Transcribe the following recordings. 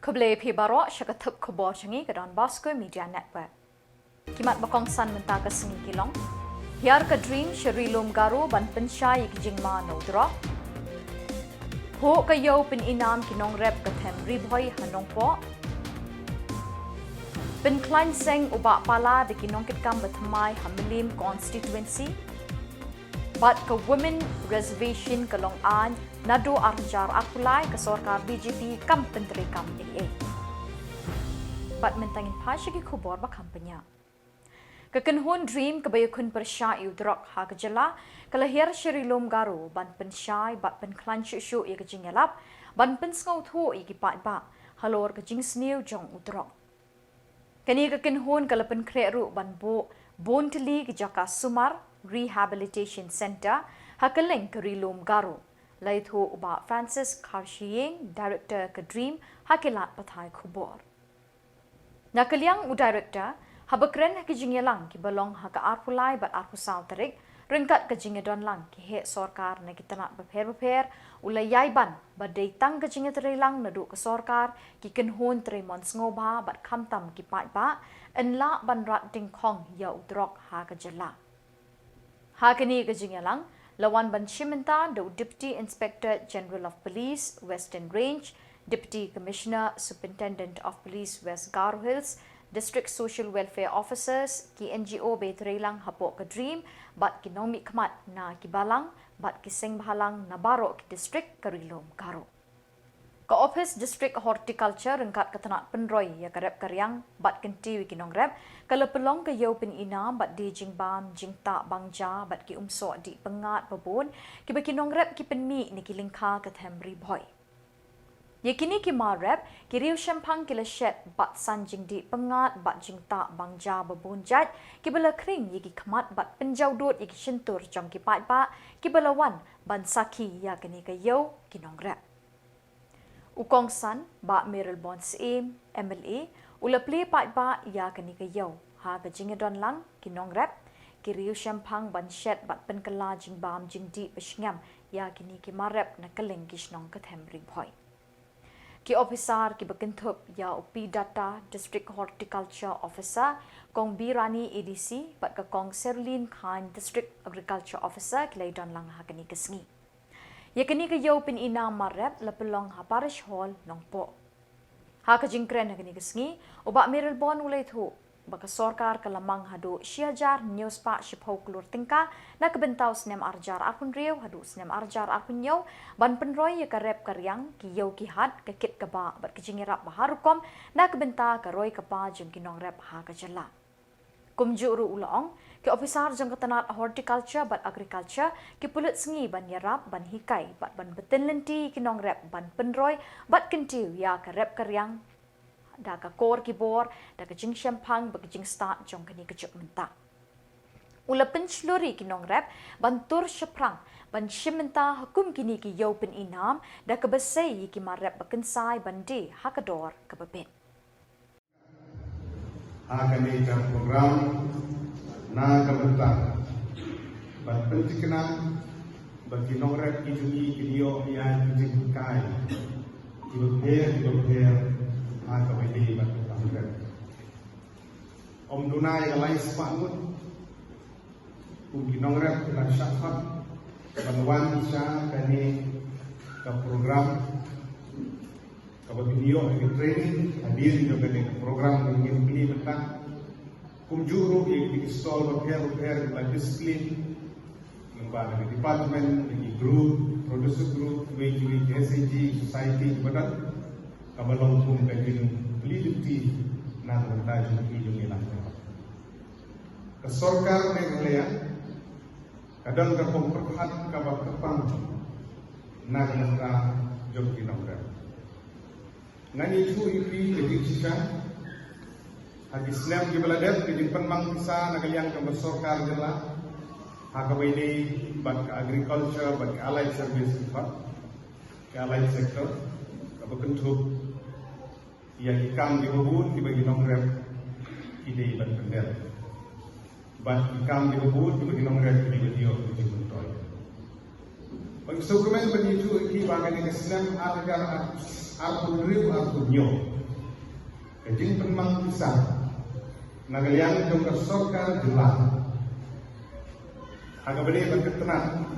Kuble pi barok syakatup Khuborjylla ke Donbosco Media Network. Kimat bakong san mentah ke sengi kilong. Hiar ke dream Shillong garu ban pensyai ke jingma no drop. Ho ke yau pen inam kinong rep ke them riboy hanong po. Pen klein seng ubak pala de kinong kitkam bethamai hamilim constituency. Bat ke women reservation ke Long An nado arjar akulai ke sorkar BJP kam penteri kam AA. Bat mentangin pasyagi Khubor ba kampanya. Kekenhun dream kebayakun persya udrok ha ke Jylla kelahir Shillong garu ban pensyai bat penklan syusyu ia ke jingelap ban penskau thu i ki pat ba halor ke jing sniu jong udrok. Kani kekenhun kalapen kreru ban bo bonteli ke Jaka Sumar Rehabilitation Center hakeleng ke Rilum garu. Laithu uba Francis Iaiong director ke dream hakilat pathai Khubor. Nakaliang u director habakren ke jingelang ki balong ha ka arpulai bat arpusau tarik ringkat ke jingedon lang ki he sorkar na kita nak beper ulai yaiban badai tang ke jingetrelang nadu ke sorkar ki kenhun tremon ngoba bat khamtam ki pai ba enla ban rat ding khong ya udrok ha ke Jylla. Ha kini ke jingelang lawan ban shimenta do Deputy Inspector General of Police Western Range, Deputy Commissioner Superintendent of Police West Garo Hills, District Social Welfare Officers ki NGO betrelang hapok ke dream bat ki nomi kmat na ki balang bat ki seng bahalang na baro ki district Karilom Garo. Ke Office District Horticulture rengkat ketanak penroy ya karep karyang bat kenti ki nong rep kalau pelong ke yau pen ina bat di jing bam jing tak bangja bat ki umso di pengat babon ki baki nong rep ki penmi ni ki lingka ke temri boy. Yakini ki marep ki riu shampang ki leshet bat sanjing di pengat bat jing tak bangja babon jat ki bela kring yiki khamat bat penjau dut yiki shentur jong ki pat ba ki belawan ban saki ya kini ke yau ki nong rep. Ukong san ba Meril Bonds MLA ula play pat ba ya kini ke yau ha ke jingedon lang ki nong rep ki riu shampang ban shet bat penkala jing bam jing di beshngam ya kini ki marep na keleng kishnong ke temri boy. Ki officer ki bekentup ya upi data District Horticulture Officer kong Birani ADC bat ke kong Serlin Khan District Agriculture Officer ki laidon lang ha kini kesngi. Ya kini ke yau pin ina marep lepelong ha parish hall nongpo. Ha ke jingkren ha kini kesngi ubak Meril Bon ulai thu baka sorkar ke lamang hadu syajar news pak shipau kelur tingka na kebentau snem arjar akun riu hadu snem arjar akun yau ban penroy ya karep karyang ki yau ki hat ke kit ke ba bat ke jingirap baharukom na kebenta ke roy ke ba jeng kinong rep ha ke Jylla. Kumjuru ulong ki officer jeng ketanat horticulture bat agriculture ki pulut sengi ban yarap ban hikai bat ban beten lenti kinong rep ban penroy bat kentiu ya karep karyang da ka kor kibor da ka jing shampang ba jing start jong kani ka juk menta ula pensluri kinong rep bantur shaprang ban shimenta hukum kini ki yau pen inam da ka besai ki marep bakensai bandi hakador ka bebet kami dalam program na kabenta ban pentikna bagi nong rep ki jungi ki dio ya jing kai ki beber kawai bat tanggal. Om Dunai galai sepangut, mungkin nongret dengan syafat, bantuan bisa kini ke program, ke video, ke training, hadir juga ke program mungkin ini tentang kumjuru di install repair disiplin, lembaga department, di group, producer group, WG, SNG, society, kepada kabalong kung kajing peliditi na mentaj hidung ilang. Kesorkar Meghalaya kadang kapong perhat kabak kepang na nangka job kinongga. Ngani itu ipi jadi sisa hadis Islam di beladet di penmang bisa nagaliang ke kesorkar Jylla hakawai ini bak agriculture bak allied service ke allied sector kabakentuk yang ikam di Khubor di bagi nongrep ide ban pendel ban ikam di Khubor di bagi nongrep di video di Khubor Pagsukumen peniju iki bangan Islam agar arpudriu arpudnyo. Kajing penmang pisah. Nagalian jong kasorkar Jylla. Agak beli berketenan.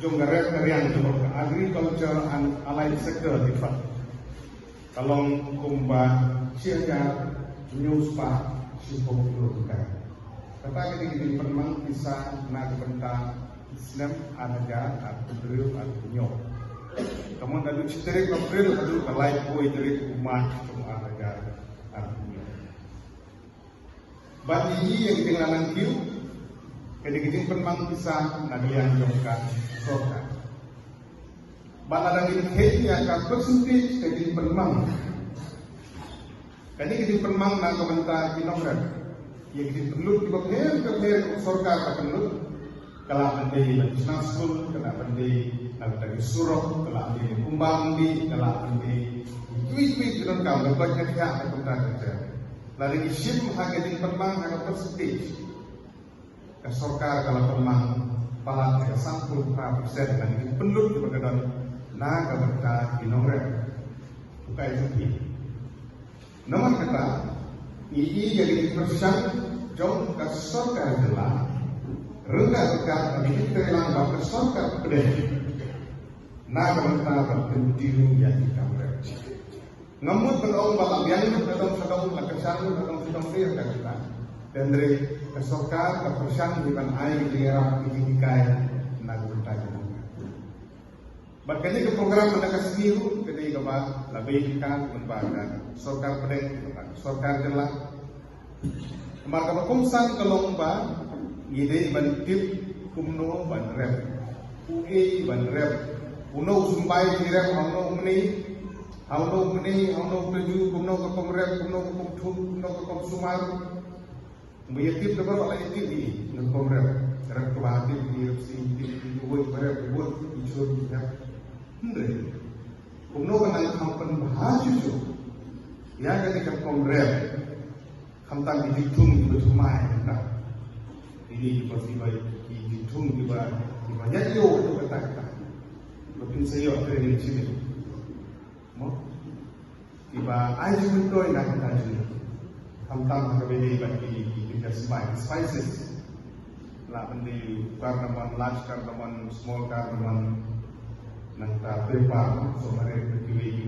Jong garek karian jong agriculture and allied sector difat. Kalong kumba siaga news pa sipong lurukan. Kata kini penmang pisah nagbenta Islam anaga arpudriu arpudnyo. Kamu dah lucu terik April, aduh kalai boy terik umat semua anaga arpudnyo. Bagi yang tinggal nangkiu, kadang-kadang penmang pisah nagalian jongkan soka. Baladang ini akan persentage kadang penmang. Kadang-kadang penmang nak komentar kinongran. Yang kita perlu dibawa ke soka akan perlu. Kalau pandai national school, kalau pandai dari surau, kalau pandai kumbang di, kalau pandai tweet dengan kau, berbagai pihak komentar kerja. Lalu isim hanya penmang akan persentage. Kesorkar kalau penmang palat ke 100% dengan penduduk di bagian na keberkah kinongren bukan itu. Nomor kata ini jadi persen jom kesorkar Jylla rendah dekat bagi terlang bahwa kesorkar pedih na keberkah berpenting yang kinongren. Namun kalau bapak yang itu kadang sedang dia kita dan dari kesorkar kepercayaan di mana air di era pendidikan nak bertajuk. Bagainya ke program mendapat sendiri ketika kebal lebih kan membangun sorkar pedeng, sorkar Jylla. Kemarin kumsan kelomba ide bantip kumno banrep, ue banrep, uno sumbai direp hauno umni, peju kumno kepong rep, kumno kepong thum, kumno kepong sumar. Meyakib dapat oleh itu di negara kerana kebahagiaan di buat berapa buat icur ya, hendak. Kumno kan yang kampen bahasa itu, ya ketika kongres, kamtang dihitung di bertumai, nah, ini dipertibai dihitung di banyak yo itu kata-kata, lebih saya dari sini, mau, tiba aja mentoi nak kita jadi, kamtang berbeda bagi spices lah pendi karnaman large karnaman small karnaman nangta pepper so mare kiwi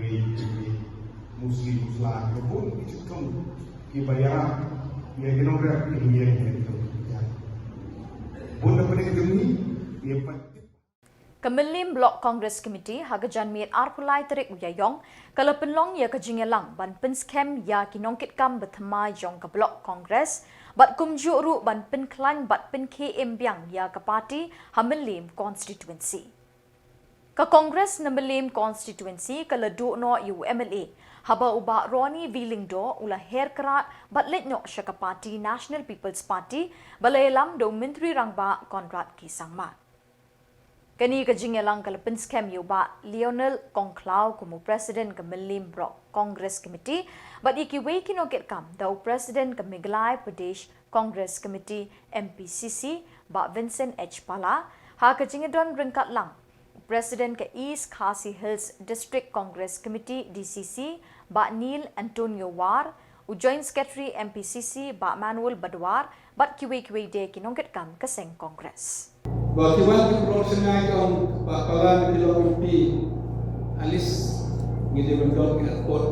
muslim muslah pun itu kibayar ya kinongre ini itu bunda pening demi dia Kemelim Blok Congress Committee hagajan miet arpulai terik Iaiong kalau penlong ya ke Jylla ban penskem ya kinongkit kam bertema jong ke Blok Congress bat kumjuk ru ban penklan bat pen KM biang ya ke parti Hamelim constituency. Ke Congress Hamelim constituency ke leduk no UMLA haba ubah Roni Willingdo ulah her kerat bat letnyok sya ke parti National People's Party balayalam do Menteri Rangba Konrad Kisangma. Kini ke Jylla ke lepen skem yuba Lionel Kongklau kumu Presiden ke Melim Blok Congress Committee bat ikiwe kinokit kam dau Presiden ke Meghalaya Pradesh Congress Committee MPCC bat Vincent H. Pala ha ke Jingedon ringkat lang Presiden ke East Khasi Hills District Congress Committee DCC bat Neil Antonio War Joint Secretary MPCC bat Manuel Badwar bat kiwe de kinokit kam ke seng Congress. Bakiwan proporsional on bakalan Shillong alis ngide bandot ke airport,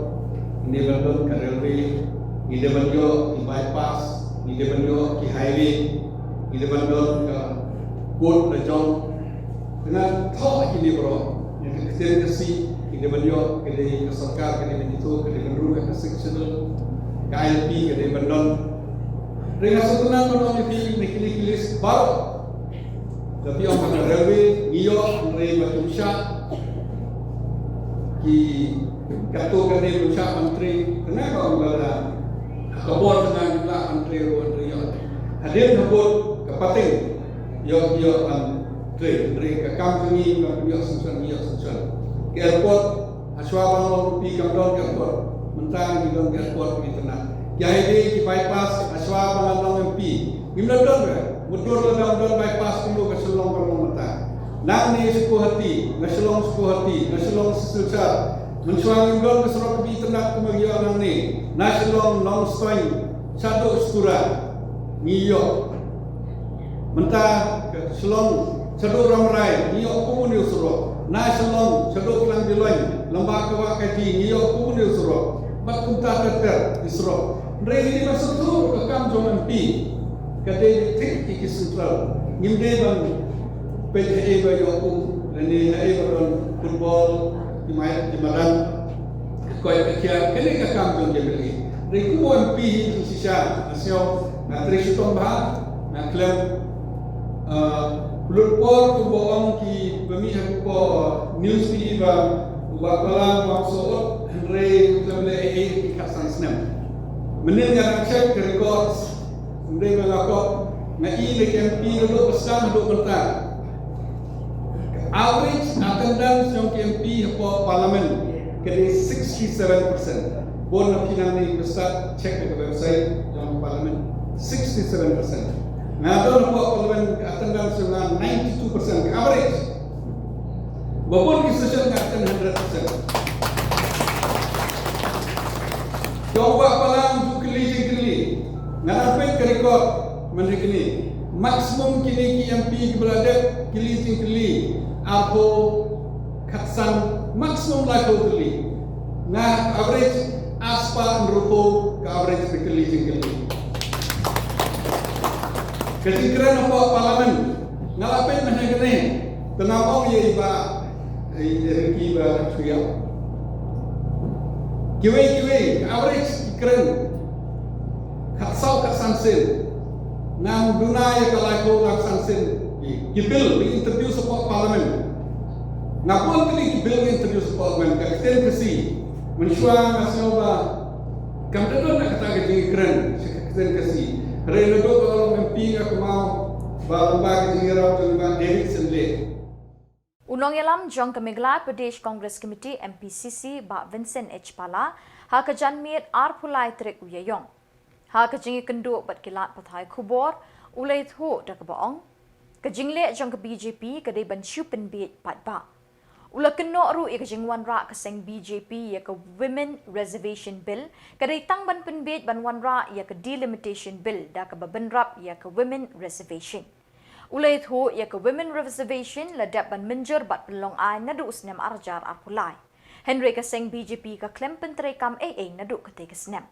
ngide bandot ke railway, ngide bandot ke bypass, ngide bandot ke highway, ngide bandot ke port rejong. Kena tahu ini bro, yang kita kasi ngide bandot ke sarkar ke itu ke bandot ke sectional, ke ILP ke bandot. Dengan setelah bandot ini kilis baru. Tapi orang kata railway, ngiyok, menerima batu syak, ki katukan dia batu syak menteri, kenapa orang kata Khubor dengan juga menteri yok. Hadir Khubor ke pating, yok menteri ke kampung yok sunsun. Ke airport, aswa bang rupi kamdon ke airport, mentang bidon ke airport di tengah. Jadi di bypass aswa bang MP, gimana don? Mudur dalam bypass dulu ke Shillong perlu mata. nang ni suku hati na Shillong suku hati na Shillong sesuatu mencuang indon ke serok bi tenak kemudian nang ni na Shillong long stoin satu stura ngiyo mentah ke Shillong satu ramrai ngiyo kumunil surok na Shillong satu kelang diloin lembah kawak kaki ngiyo kumunil surok mat kumta teter di surok rei ni masuk tu ke kam jonan pi kadai tik iki sentral ngimde bang PJA ba yung NEHU baron football di Malang ko ay kaya kani ka kampiyon jebeli ri ko MP di sisa asyo na trisitong ba na club Khubor ko boong ki bami ko news TV ba wakala maksud Andre club le ki kasan snap menin nga check records ndai ba ko na ile MP do besar do bentar average attendance yang MP po parlimen kini 67%. Bon na kinani besar check di website yang parlimen 67%. Nah, doon po parlimen attendance yang 92% average. Babon di session ngaten 100%. Coba palang kili ngarape ke record menekini maksimum kini ki MP berada kili atau katsan maksimum laku keli. Nah average aspa merupo ke average keli. Ketinggalan apa parlimen ngalapen mana kene tenang ye iba iba tuya. Kiwe average keren katsan sen. Nam dunaya kalau laksan sen. Gibil introduce support parliament. Ngapun kali gibil introduce support parliament kakten kasi mensyuang asioba kamdadon nak kata gini keren kakten kasi reno do kalau MP aku mau bapak jingira tu dengan David Senle. Unong yalam jong ke Meghalaya Pradesh Congress Committee MPCC ba Vincent H Pala ha ke janmit arpulai trek Iaiong ha ke jingi kendu bat kilat pathai Khubor ulai thu dak baong kejingle jong ke BJP kedai bansu penbit patba ula keno ru ke jingwan ra ke seng BJP ya ke Women Reservation Bill kedai tang ban penbit banwan ra ya ke delimitation bill da ke babenrap ya ke Women Reservation ulai thu ya ke Women Reservation ladap ban menjer bat pelong ai nadu usnem arjar apulai Henry ke seng BJP ke klem pentre kam nadu ke te ke snem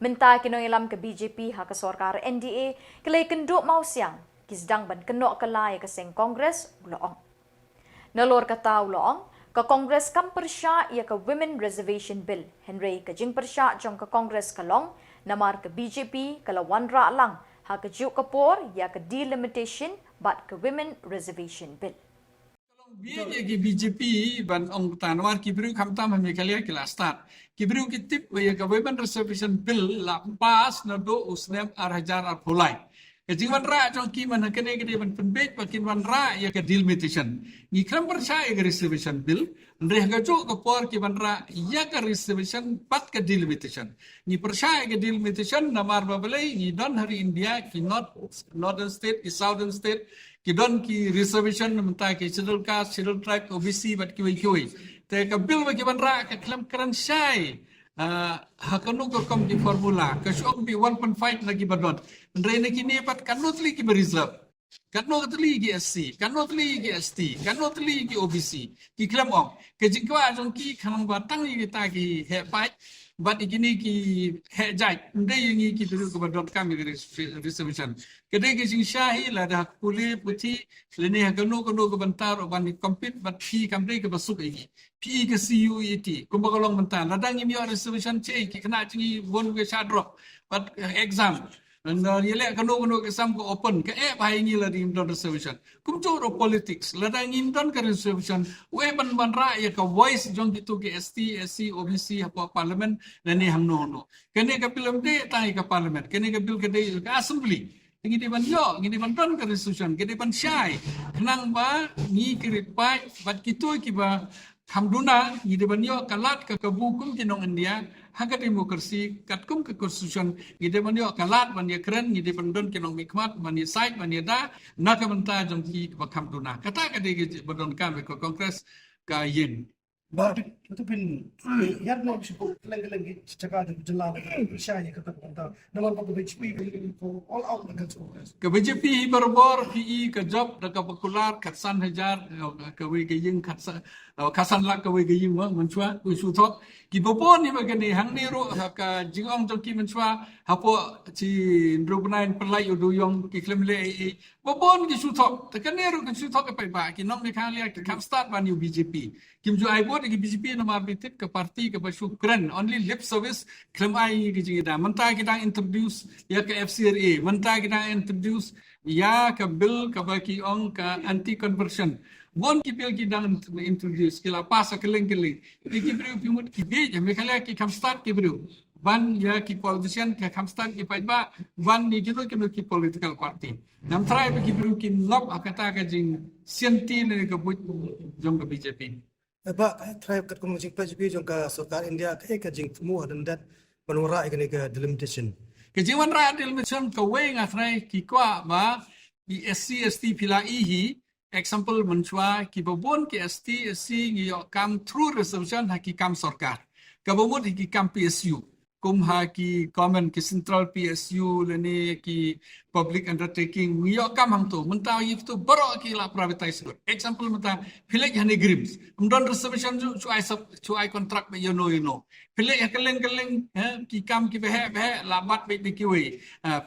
Minta kino ilam ke BJP ha ke sorkar NDA kelai kenduk mau siang kisdang ban kenok kelai ke seng Kongres uloong. Nalor kata uloong ke Kongres kam persya ia ke Women Reservation Bill. Henry ke jing persya jong ke Kongres kalong namar ke BJP kalau wanra lang ha ke juk kapor ia ke delimitation bat ke Women Reservation Bill. Biar ke BJP ban ong tanwar kibru kamtam Meghalaya kila start kibru kitip ya ke Women Reservation Bill la pas na do usnem arhajar arpulai kejingwan ra jong ki man kene ke ban penbet bakin wan ra ya ke delimitation ni kram percaya ke reservation bill ndre ga jo ke por ki ban ra ya ke reservation pat ke delimitation ni percaya ke delimitation namar babalai ni don hari India ki northern state ki southern state ki don ki reservation mentah ki schedule caste schedule tribe OBC bat ki te ka bill bagi ban ra ke klam kran syai hakanu ko kom di formula ke syok bi 1.5 lagi badot ndre kini pat kanot li ki reserve kanot li ki SC kanot li ki ST kanot li ki OBC ki klam ong ke jingwa jong ki khamang batang ni ta ki he pai bat ikini ki he jai ndre ngi ki biru ko badot kam reservation kedai ke jing syahi la dah kuli puti leni hakanu ko bentar ban compete bat fi kamdai ke basuk iki pi ke CUET kumbakolong bentar ladang ini reservation che ki kena jingi bon ke shadro bat exam and yele kanu ke sam ko open ke bai ngi la dim don reservation kum choro politics ladang in don ke reservation we ban ra ya ka voice jong gitu ke ST SC OBC apa parliament leni hamno kene ke film de tai ke parliament kene ke bill ke de ke assembly ngi di ban yo ngi di ban don ke resolution ke di ban syai nang ba ni kirit pai bat gitu ki ba hamduna ngi di ban yo kalat ke kebukum kinong India hak demokrasi kat kum ke konstitusi ngide man yo kalat man ye keren ngide pendon kinong mikmat man ye sait man ye da na ka menta jong ki bakam duna kata ka de bedon kam ke kongres ka yin But itu pun ya nak sebut lagi cakap Jylla Malaysia kata kata dalam bagi BJP all out dengan semua. ke BJP berbor PE ke job da ka popular kat san hajar ke we ke yin kat kasan lak ke we ke yin menchua usu thok ki bopon ni bagani hang ni ro ka jingong jong ki menchua hapo ci ndrubnain pelai udu yong ki klemle bopon ki su thok te kan ni ro ki su thok ke ba ki nom ni khang lia ki kam start ban you BJP kim ju ai bot ki BJP nomor bitit ke parti ke basyukran only lip service klem ai ki jingida menta kita introduce ya ke FCRA menta kita introduce ya ke bill ke baki ong ke anti conversion bon ki bill ki dang introduce ki la pas ke leng ki bru pimut ki be ya Meghalaya ki kam start ki bru ban ya ki politician ke kam start ki ba ban ni ki political party nam try ki bru ki ngop akata ka jing sienti ne ke but jong ke BJP Pak tribe kat komunikasi BJP jangka Sultan India ke jing semua dan dat menurut ini ke delimitation. Kejiwan rakyat delimitation ke we ngatrai ki kwa ba ki SC ST pila ihi example menchua ki bobon ki ST SC ngi kam through resolution ha ki kam sarkar ka bomot ki kam PSU kum ha ki common ki central PSU lene ki public undertaking ngi kam hang tu menta yi tu baro ki la privatize example menta village hani grims umdon reservation chu ai contract be you know village ha keleng ki kam ki behe la mat be ki we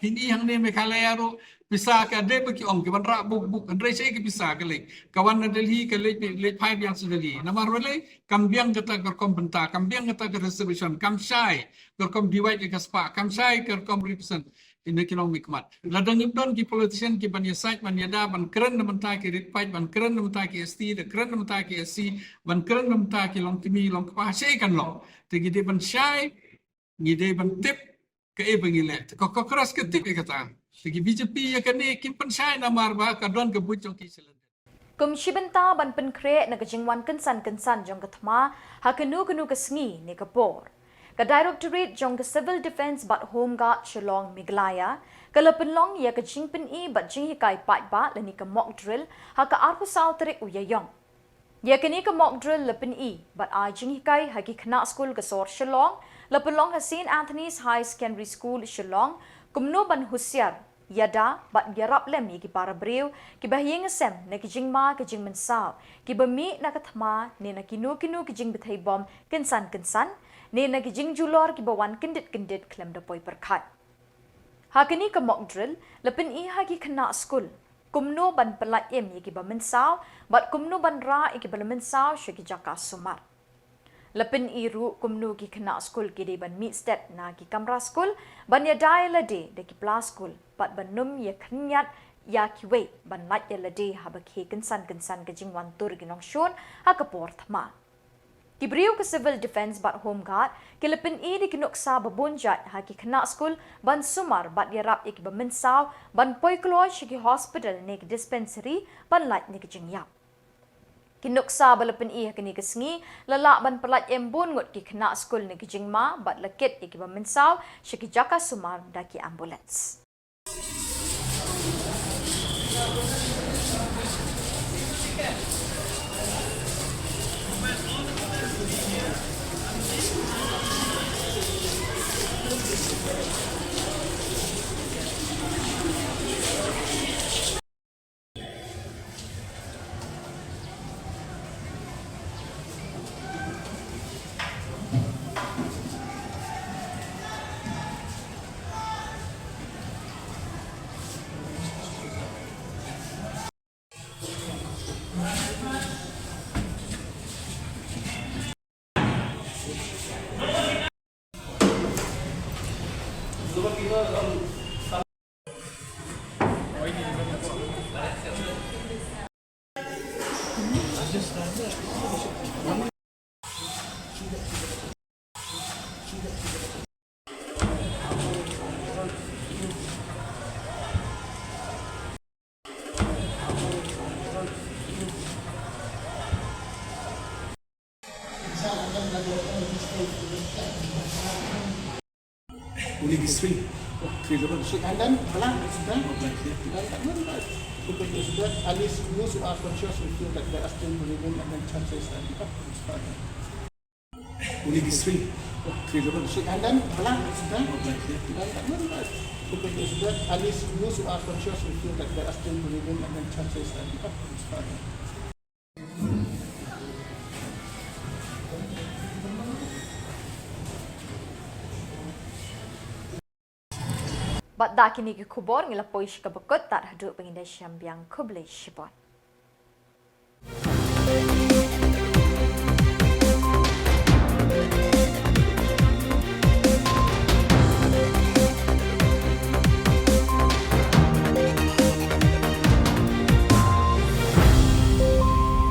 pini hang ne Meghalaya ro bisa ka de ki ong ki ban ra buk andre sei ki bisa ka le kawan na Delhi ka le phai biang su Delhi namar wale kam biang kata kom benta kam biang kata ke reservation kam sai kom divide ke spa kam sai kom represent in economic mat ladang ibdon ki politician ki ban yasait ban yada ban keren na menta ki rit fight ban keren na menta ki ST de keren na menta ki SC ban keren na menta ki long timi long pa sei kan lo te gide ban sai ngide ban tip ke e bangile ko keras ke tip kata segi BJP ya kene kim pensai na marba kadon ke bujong ki selenda Komisi benta ban penkre na kejingwan kensan jong ketma hakenu kesengi ni Khubor. Ka Directorate jong ke Civil Defence bat Home Guard Shillong Meghalaya kalau penlong ya kejing i bat jing hikai pat ba leni ke mock drill haka arpu sau terik Iaiong. Ya kini ke mock drill lepen i bat ai jing hikai haki kena school ke sor Shillong lepen long ha St Anthony's High Secondary School Shillong kumno ban husiar yada bat gerap lem ki para breu ki bahyeng sem na ki jingma ki jing mensaw ki bami na kathma ne na kinu ki jing bethai bom kensan ne na ki jing julor ki bawan kendit klem da poi perkhat hakini ka mock drill lepin i ha ki khna school kumno ban pelat em ki ba mensaw bat kumno ban ra ki ba mensaw shiki jaka sumar lepin iru kumnu ki khna school ki de ban meet step na ki kamra school ban ya dai la de ki pla school bat ban num ya khnyat ya ki we ban lat ya la de ha ba ke kensan ke jingwan tur ki nong shon ha ka por thma ki briu ke civil defence bat home guard ki lepin i de ki noksa ba bonjat ha ki khna school ban sumar bat ya rap ki ba mensaw ban poi klo ki hospital ne ki dispensary ban lat ne ki jingyap kinuksa balapan iya kini kesengi lalak ban pelat embun ngut ki kena skul ni kijingma bat lekit ki ba mensaw syaki jaka sumar daki ambulans Only history. And then blank is blank. Because is that at least those who are conscious will feel that they are still believing and then chances are further. Only history. And then blank is blank. Because is that at least those who are conscious will feel that they are still believing and then chances are further. Bat da kini ke Khubor ngila poish ke bekut tak haduk pengindah syambiang kublai shibon.